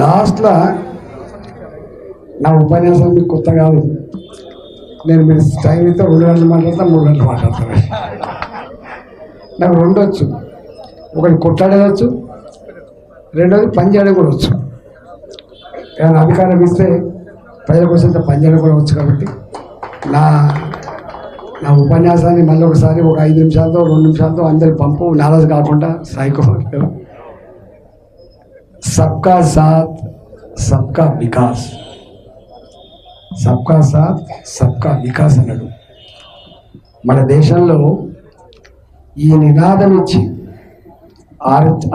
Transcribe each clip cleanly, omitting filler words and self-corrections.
లాస్ట్లో నా ఉపన్యాసం మీకు కొత్త కాదు. నేను మీరు టైం అయితే 2 గంటలు మాట్లాడతా, 3 గంటలు మాట్లాడతాను. నాకు రెండొచ్చు, ఒకటి కొట్లాడవచ్చు, రెండోది పని చేయడం కూడా వచ్చు. ఏమైనా అధికారం ఇస్తే ప్రజల కోసం పని చేయడం కూడా వచ్చు. కాబట్టి నా ఉపన్యాసాన్ని మళ్ళీ ఒకసారి ఒక 5 నిమిషాలతో 2 నిమిషాలతో అందరికి పంపు, నారాజు కాకుండా సైకో. సబ్కా సాత్ సబ్కా వికాస్, సబ్కా సాత్ సబ్కా వికాస్ అన్నాడు. మన దేశంలో ఈ నినాదం ఇచ్చి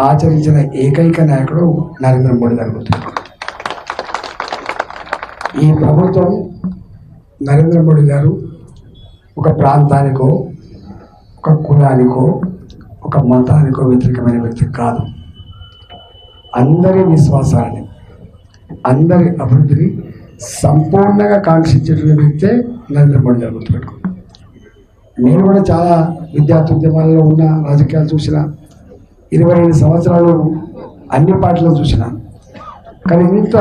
ఆచరించిన ఏకైక నాయకుడు నరేంద్ర మోడీ గారు. ఈ ప్రభుత్వం నరేంద్ర మోడీ గారు ఒక ప్రాంతానికో, ఒక కులానికో, ఒక మతానికో వ్యతిరేకమైన వ్యక్తి కాదు. అందరి విశ్వాసాలని, అందరి అభివృద్ధిని సంపూర్ణంగా కాంక్షించేటువంటి వ్యక్తే నరేంద్ర మోడీ గారు. గుర్తుపెట్టుకో. నేను కూడా చాలా విద్యార్థి ఉద్యమాల్లో ఉన్న, రాజకీయాలు చూసిన, 25 సంవత్సరాలు అన్ని పార్టీలు చూసిన. కానీ ఇంత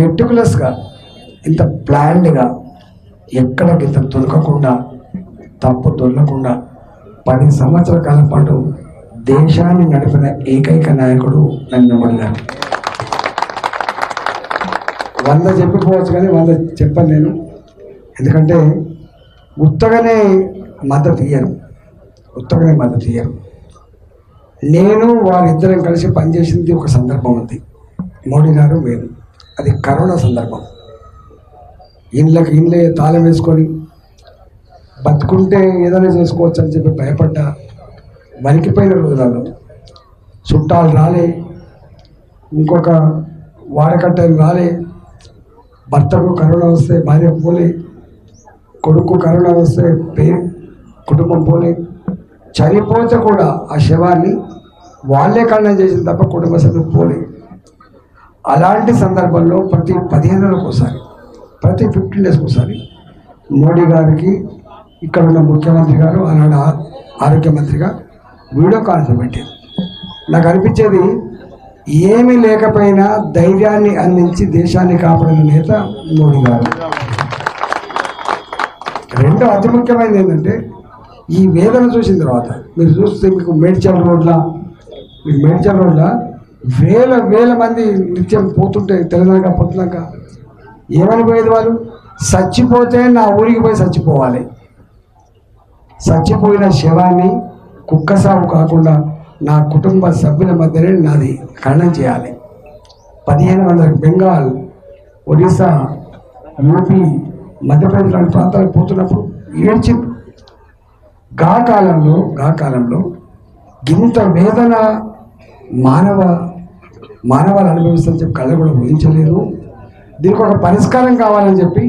మెటికులస్గా, ఇంత ప్లాన్డ్గా, ఎక్కడికి ఇంత దొరకకుండా, తప్పు దొరకకుండా 10 సంవత్సరాల కాలం పాటు దేశాన్ని నడిపిన ఏకైక నాయకుడు నరేంద్ర మోడీ గారు. 100 చెప్పిపోవచ్చు కానీ 100 చెప్పను నేను. ఎందుకంటే ఉత్తగానే మద్దతు ఇయ్యరు. నేను వారిద్దరం కలిసి పనిచేసింది ఒక సందర్భం ఉంది. మోడీ గారు నేను, అది కరోనా సందర్భం. ఇండ్లే తాళం వేసుకొని బతుకుంటే ఏదైనా చేసుకోవచ్చు అని చెప్పి భయపడ్డా, వణికిపోయిన రోజులలో చుట్టాలు రాలే, ఇంకొక వాడకట్టలు రాలే, భర్తకు కరోనా వస్తే భార్య పోలే, కొడుకు కరోనా వస్తే కుటుంబం పోలే, చనిపోతే కూడా ఆ శవాన్ని వాళ్ళే ఖండన చేసింది తప్ప కుటుంబ సభ్యులు పోలే. అలాంటి సందర్భంలో ప్రతి 15 రోజులకు ఒకసారి, ప్రతి 15 డేస్కి ఒకసారి మోడీ గారికి ఇక్కడ ఉన్న ముఖ్యమంత్రి గారు, ఆనాడు ఆరోగ్య మంత్రిగా వీడియో కాన్ఫరెన్స్ పెట్టారు. నాకు అనిపించేది, ఏమీ లేకపోయినా ధైర్యాన్ని అందించి దేశాన్ని కాపాడిన నేత మోడీ గారు. రెండో అతి ముఖ్యమైనది ఏంటంటే, ఈ వేదన చూసిన తర్వాత మీరు చూస్తే మీకు మేడ్చల్ రోడ్ల వేల మంది నిత్యం పోతుంటే, తెలంగాణ పోతున్నాక ఏమని పోయేది వాళ్ళు, చచ్చిపోతే నా ఊరికి పోయి చచ్చిపోవాలి, చచ్చిపోయిన శవాన్ని కుక్క సాగు కాకుండా నా కుటుంబ సభ్యుల మధ్యనే నాది ఖండన చేయాలి. 1500 బెంగాల్, ఒడిస్సా, యూపీ, మధ్యప్రదేశ్ లాంటి ప్రాంతాలకు పోతున్నప్పుడు ఏడ్చింది. గా కాలంలో ఇంత వేదన మానవాలు అనుభవిస్తారని చెప్పి కళ్ళు కూడా ఊహించలేదు. దీనికి ఒక పరిష్కారం కావాలని చెప్పి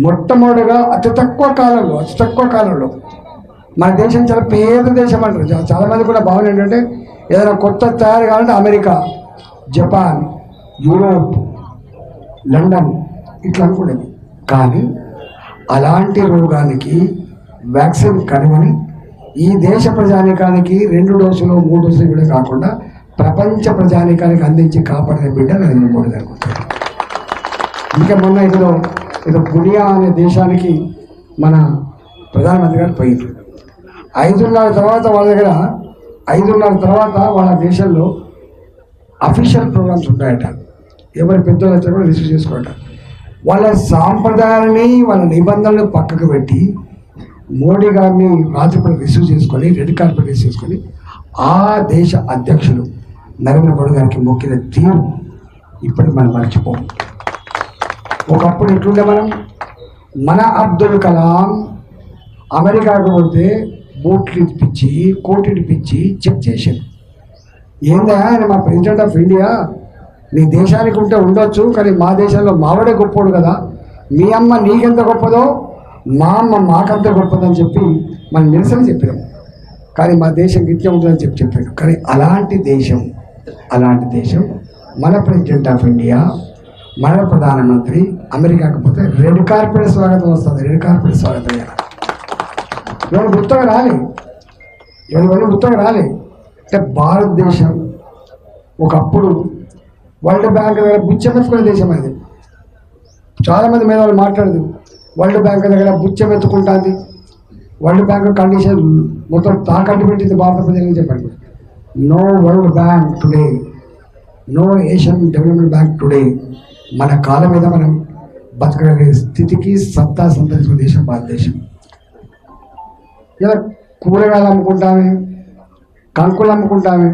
మొట్టమొదటిగా అతి తక్కువ కాలంలో మన దేశం చాలా పేద దేశం అంటారు. చాలామంది కూడా భావన ఏంటంటే, ఏదైనా కొత్త తయారు కావాలంటే అమెరికా, జపాన్, యూరోప్, లండన్ ఇట్లా అనుకునేది. కానీ అలాంటి రోగానికి వ్యాక్సిన్ కనుగొని ఈ దేశ ప్రజానీకానికి 2 డోసులు 3 డోసులు కూడా కాకుండా ప్రపంచ ప్రజానీకానికి అందించి కాపాడిన బిడ్డ నరేంద్ర మోడీ గారు. ఇంకా మొన్న ఏదో గునియా అనే దేశానికి మన ప్రధానమంత్రి గారు పోయింది. 5:30 తర్వాత వాళ్ళ దగ్గర 5:30 తర్వాత వాళ్ళ దేశంలో అఫీషియల్ ప్రోగ్రామ్స్ ఉంటాయట. ఎవరి పెద్దలు వచ్చా కూడా రిసీవ్ చేసుకోవట. వాళ్ళ సాంప్రదాయాన్ని, వాళ్ళ నిబంధనలు పక్కకు పెట్టి మోడీ గారిని రాత్రిపూట రిసీవ్ చేసుకొని, రెడ్ కార్పెట్ రిసీవ్ చేసుకొని, ఆ దేశ అధ్యక్షులు నరేంద్ర మోడీ గారికి మొక్కిన తీరు ఇప్పటికి మనం మర్చిపోం. ఒకప్పుడు ఎట్లుండే మన అబ్దుల్ కలాం అమెరికాకు పోతే బూట్లు ఇప్పించి, కోట్ ఇప్పించి చెక్ చేశారు. ఏందా ఆయన మా ప్రెసిడెంట్ ఆఫ్ ఇండియా, నీ దేశానికి ఉంటే ఉండొచ్చు, కానీ మా దేశంలో మావాడే గొప్పోడు కదా, మీ అమ్మ నీకెంత గొప్పదో మా అమ్మ మాకంత గొప్పదని చెప్పి మనం నిరసన చెప్పాము. కానీ మా దేశం గిట్టే ఉంటుందని చెప్పాడు. కానీ అలాంటి దేశం మన ప్రెసిడెంట్ ఆఫ్ ఇండియా, మన ప్రధానమంత్రి అమెరికాకు పోతే రెడ్ కార్పెట్ స్వాగతం వస్తుంది. రెడ్ కార్పెట్ స్వాగతం ఎవరు గుర్తుగా రాలే. అంటే భారతదేశం ఒకప్పుడు వరల్డ్ బ్యాంక్ దగ్గర బుచ్చెమెత్తుకునే దేశం అది. చాలామంది మీద వాళ్ళు మాట్లాడదు. వరల్డ్ బ్యాంక్ దగ్గర బుచ్చెమెత్తుకుంటుంది. వరల్డ్ బ్యాంక్ కండిషన్ మొత్తం తాకట్టు పెట్టింది భారత ప్రజలకు చెప్పండి. No World Bank today, no Asian Development Bank today. మన కాలం మీద మనం బతకగలిగే స్థితికి సత్తా సంతరించిన దేశం భారతదేశం. ఇలా కూరగాయలు అమ్ముకుంటామే, కంకులు అమ్ముకుంటామే,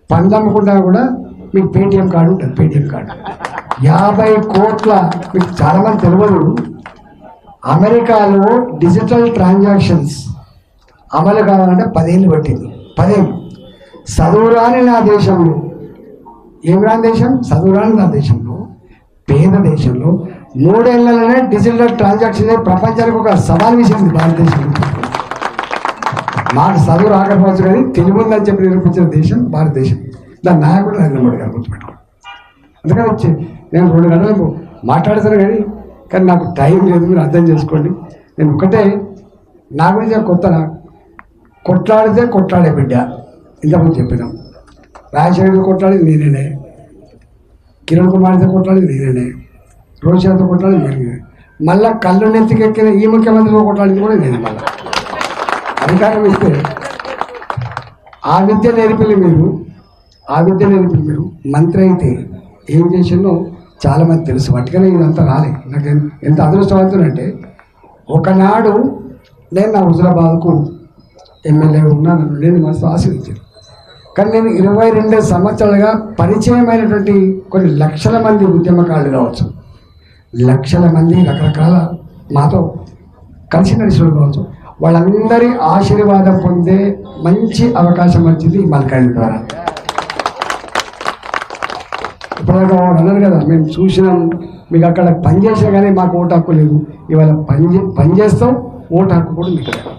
పండ్లు అమ్ముకుంటామే కూడా మీకు పేటిఎం కార్డు ఉంటుంది. పేటిఎం కార్డు 50 కోట్ల. మీకు చాలామంది తెలియదు, అమెరికాలో డిజిటల్ ట్రాన్సాక్షన్స్ అమలు కావాలంటే 10 ఏళ్ళు పట్టింది. 10 ఏళ్ళు. చదువురాని నా దేశంలో, ఏమి రాని దేశం, చదువురాని నా దేశంలో, పేద దేశంలో 3 ఏళ్లలోనే డిజిటల్ ట్రాన్సాక్షన్ ప్రపంచానికి ఒక సవాల్ విషయం భారతదేశం. మాకు చదువు రాకపోవచ్చు కానీ తెలివి ఉందని చెప్పి నిరూపించిన దేశం భారతదేశం. దాని నాయకుడు నరేంద్ర మోడీ గారు గుర్తుపెట్టుకోండి. అందుకని వచ్చి నేను 2 గంటలకు మాట్లాడతాను కానీ నాకు టైం లేదు, మీరు అర్థం చేసుకోండి. నేను ఒకటే నా గురించి కొత్త, కొట్లాడితే కొట్లాడే బిడ్డ. ఇంతకుముందు చెప్పినాం. రాజశేఖర్ కొట్లాడేది నేనే, కిరణ్ కుమార్తో కొట్లాడేది నేనే, రోషన్తో కొట్లాడేది నేనే, మళ్ళీ కళ్ళు నెత్తికెక్కిన ఈ ముఖ్యమంత్రితో కొట్లాడేది కూడా నేనే. మళ్ళీ అధికారం ఇస్తే ఆ విద్య నేర్పిల్లి మీరు, ఆ విద్య నేర్పిల్లి మీరు. మంత్రి అయితే ఏం చేసిందో చాలామంది తెలుసు. వాటికనే ఇదంతా రాలే. నాకు ఎంత అదృష్టవంతునంటే, ఒకనాడు నేను నా హుజరాబాద్కు ఎమ్మెల్యే ఉన్నాను, నేను మస్తు ఆశీర్వదించాను. కానీ నేను 22 సంవత్సరాలుగా పరిచయమైనటువంటి కొన్ని లక్షల మంది ఉద్యమకారులు కావచ్చు, లక్షల మంది రకరకాల మాతో కలిసి నడిచిన కావచ్చు, వాళ్ళందరి ఆశీర్వాదం పొందే మంచి అవకాశం వచ్చింది మల్కాజ్ ద్వారా. ఇప్పుడు అన్నారు కదా, మేము చూసినాం, మీకు అక్కడ పనిచేసినా కానీ మాకు ఓటు హక్కు లేదు. ఇవాళ పనిచేస్తాం, ఓటు హక్కు కూడా మీకు లేదు.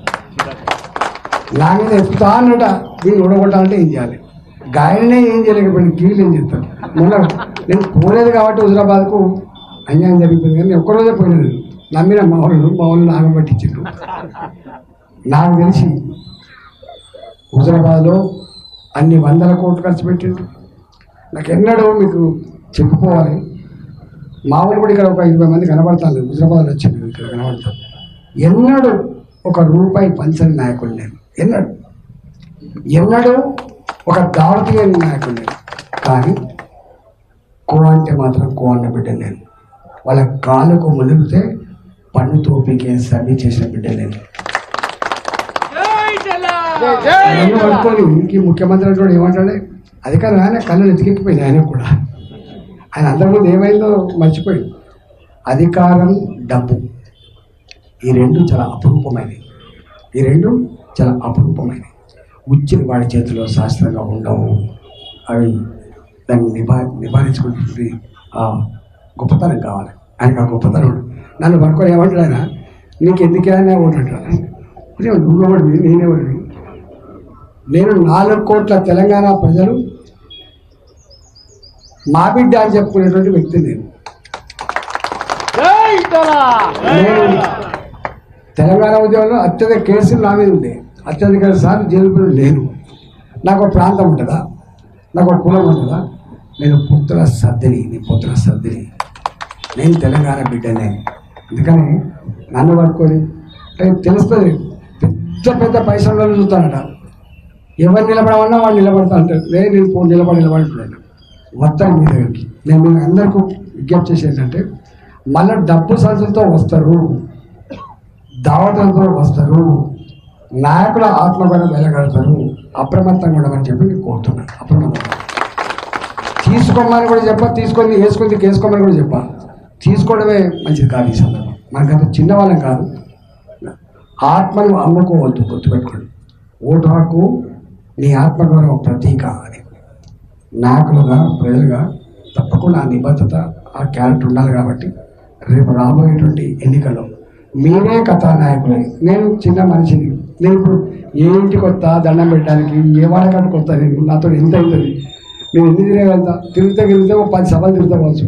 నా మీద ఎత్తుతా అన్నట, వీళ్ళు ఓడగొట్టాలంటే ఏం చేయాలి? గాయనే ఏం చేయలేకపోయింది, కీళ్ళు ఏం చేస్తారు. మొన్న నేను పోలేదు కాబట్టి హుజరాబాద్కు అన్యాయం జరిగిపోయింది. కానీ ఒక్కరోజే పోయినాను. నమ్మిన మా వాళ్ళు నాగం పట్టించారు. నాకు తెలిసి హుజరాబాద్లో అన్ని 100 కోట్లు ఖర్చు పెట్టిండు. నాకు ఎన్నడూ మీకు చెప్పుకోవాలి, మామూలు కూడా ఇక్కడ ఒక 20 మంది కనబడతాను. హుజరాబాద్లో వచ్చింది ఇక్కడ కనబడతాను. ఎన్నడూ ₹1 పంచని నాయకుడు నేను, ఎన్నడూ ఒక దావతీయ నాయకుడు నేను. కానీ కో అంటే మాత్రం కో అన్న బిడ్డ నేను. వాళ్ళ కాళ్ళకు మునిగితే పన్ను తోపికే సర్వీ చేసిన బిడ్డ నేను. నన్ను పట్టుకొని ఇంక ముఖ్యమంత్రి అంటే ఏమంటాడే, అధికారం ఆయన కళ్ళు ఎతికెక్కిపోయింది. ఆయన కూడా ఆయన అంతకుముందు ఏమైందో మర్చిపోయింది. అధికారం, డబ్బు, ఈ 2 చాలా అపురూపమైనవి. ఈ 2 చాలా అపురూపమైనవి. ఉచ్చిని వాడి చేతిలో శాస్త్రంగా ఉండవు. అవి దాన్ని నివారించుకుంటుంది. గొప్పతనం కావాలి ఆయనకు. ఆ గొప్పతనం నన్ను పట్టుకొని ఏమంటాడు ఆయన, నీకు ఎందుకైనా ఓటు అంటాడు. నువ్వెవడివి, నేనెవడివి? నేను 4 కోట్ల తెలంగాణ ప్రజలు మా బిడ్డ అని చెప్పుకునేటువంటి వ్యక్తి నేను. తెలంగాణ ఉద్యమంలో అత్యధిక కేసులు నా మీద ఉండే, అత్యధిక సార్లు జైలు లేను. నాకు ఒక ప్రాంతం ఉంటుందా, నాకు ఒక కులం ఉంటుందా? నేను పుత్ర సర్దిని, నీ పుత్ర సర్దిని, నేను తెలంగాణ బిడ్డనే. అందుకని నన్ను పట్టుకొని తెలుస్తుంది. పెద్ద పెద్ద పైసలు చూస్తానట, ఎవరు నిలబడమన్నా వాడు నిలబడతా అంటారు. నేను నిలబడుతున్నాను మొత్తం మీ దగ్గరికి. నేను మీకు అందరికీ విజ్ఞప్తి చేసి ఏంటంటే, మళ్ళీ డబ్బు సంచులతో వస్తారు, దావతలతో వస్తారు, నాయకుల ఆత్మగౌరవం వెళ్ళగలుగుతారు. అప్రమత్తంగా ఉండమని చెప్పి నేను కోరుతున్నాను. అప్రమత్తంగా తీసుకోమని కూడా చెప్పా, తీసుకొని వేసుకోమని కూడా చెప్పా. తీసుకోవడమే మంచిది కాదు. ఈ సందర్భం మనకంత చిన్నవాళ్ళం కాదు. ఆత్మను అమ్ముకోవద్దు, గుర్తుపెట్టుకోండి. ఓటు హక్కు నీ ఆత్మగౌరవం ప్రతీక. అని నాయకులుగా, ప్రజలుగా తప్పకుండా ఆ నిబద్ధత, ఆ క్యారెక్టర్ ఉండాలి. కాబట్టి రేపు రాబోయేటువంటి ఎన్నికల్లో మీరే కథానాయకులే. నేను చిన్న మనిషిని. నేను ఇప్పుడు ఏ ఇంటికి వస్తా, దండం పెట్టడానికి, ఏ వాడకానికి వస్తా, నేను నాతో ఎంత అవుతుంది, నేను ఎన్ని తిరగలుగుతా? తిరిగితే ఒక 10 సభలు తిరుగుతావచ్చు,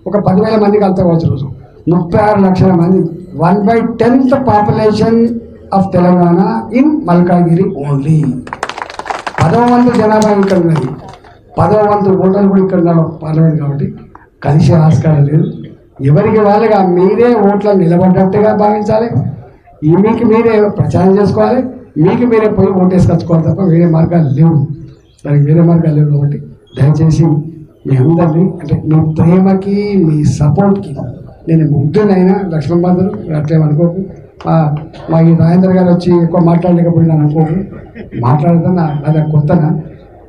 ఒక 10,000 మందికి వెళ్తా కావచ్చు. రోజు 36 లక్షల మంది, 1/10th population of Telangana in Malkajgiri only. 10వ వంతు జనాభా ఇక్కడ ఉన్నది. 10వ వంతు ఓటర్లు కూడా ఇక్కడ ఉన్న పార్లమెంట్ కాబట్టి కలిసే ఆస్కారం లేదు. ఎవరికి వాళ్ళగా మీరే ఓట్లను నిలబడ్డట్టుగా భావించాలి. మీకు మీరే ప్రచారం చేసుకోవాలి, మీకు మీరే పోయి ఓటేసుకొచ్చుకోవాలి తప్ప వేరే మార్గాలు లేవు. దానికి వేరే మార్గాలు లేవు కాబట్టి దయచేసి మీ అందరినీ అంటే మీ ప్రేమకి మీ సపోర్ట్కి నేను ముగ్ధునైనా లక్ష్మణ్ బాధలు అట్లేమనుకోకు. మా ఈ రాజేంద్ర గారు వచ్చి ఎక్కువ మాట్లాడలేకపోయినా అనుకోకు, మాట్లాడుతున్నా అది కొత్తనా.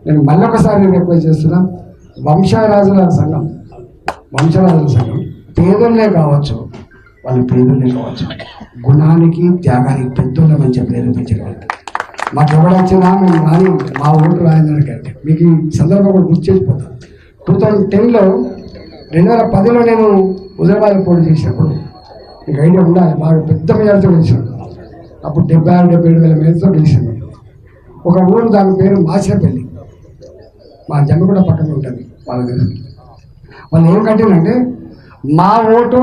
నేను మళ్ళొకసారి రిక్వెస్ట్ చేస్తున్నా, వంశరాజుల సంఘం పేదోళ్ళే కావచ్చు, వాళ్ళు పేదోళ్ళే కావచ్చు, గుణానికి త్యాగానికి పెద్దోళ్ళమని చెప్పి నిరూపించిన వాళ్ళు. మాకు ఎవడొచ్చినా మేము కానీ మా ఓటు రాజేంద్ర గారికి మీకు ఈ సందర్భంగా కూడా గుర్తు చేసిపోతాం. 2010లో 2010లో నేను హుజరాబాద్ పోటీ చేసినప్పుడు మీకు ఐడియా ఉండాలి, బాగా పెద్ద మెజార్టీతో గెలిచాను. అప్పుడు 76-77 మెజార్టీతో గెలిచాను. ఒక ఊరు దాని పేరు మాచినపల్లి, మా జమ్మగూడ పక్కన ఉంటుంది. వాళ్ళు ఏం కట్టినంటే మా ఓటు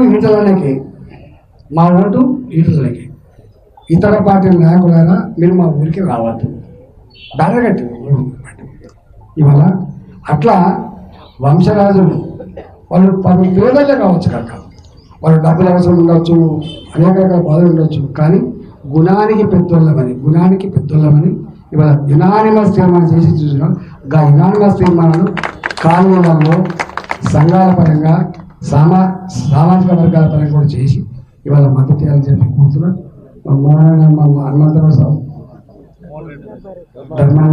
ఈటలకి, ఇతర పార్టీల నాయకులారా మీరు మా ఊరికి రావద్దు బ్యానర్ కట్టి ఇవాళ అట్లా వంశరాజులు వాళ్ళు పేదలే కావచ్చు కాక, వాళ్ళు డబ్బులు అవసరం ఉండొచ్చు, అనేక రకాల బాధలు ఉండొచ్చు, కానీ గుణానికి పెద్దోళ్ళమని ఇవాళ యునానిమస్ తీర్మానం చేసి చూసినాం. యునానిమస్ తీర్మానాలు కాలనీలలో సంఘాల పరంగా సామాజిక వర్గాల పరంగా కూడా చేసి ఇవాళ మద్దతు చేయాలని చెప్పి కూర్చున్నాం. మా హనుమంతరావు సార్ ధర్మాన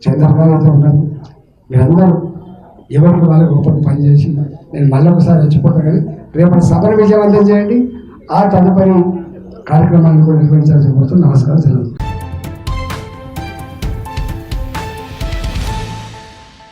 చంద్రబాబు అయితే ఉన్నారు. మీరందరూ ఎవరికి వాళ్ళు గొప్పగా పనిచేసి నేను మళ్ళీ ఒకసారి వచ్చిపోతాను. కానీ రేపటి సభను విజయవంతం చేయండి. ఆ తదుపరి కార్యక్రమాన్ని కూడా నిర్వహించాల్సి కోరుతూ నమస్కారం.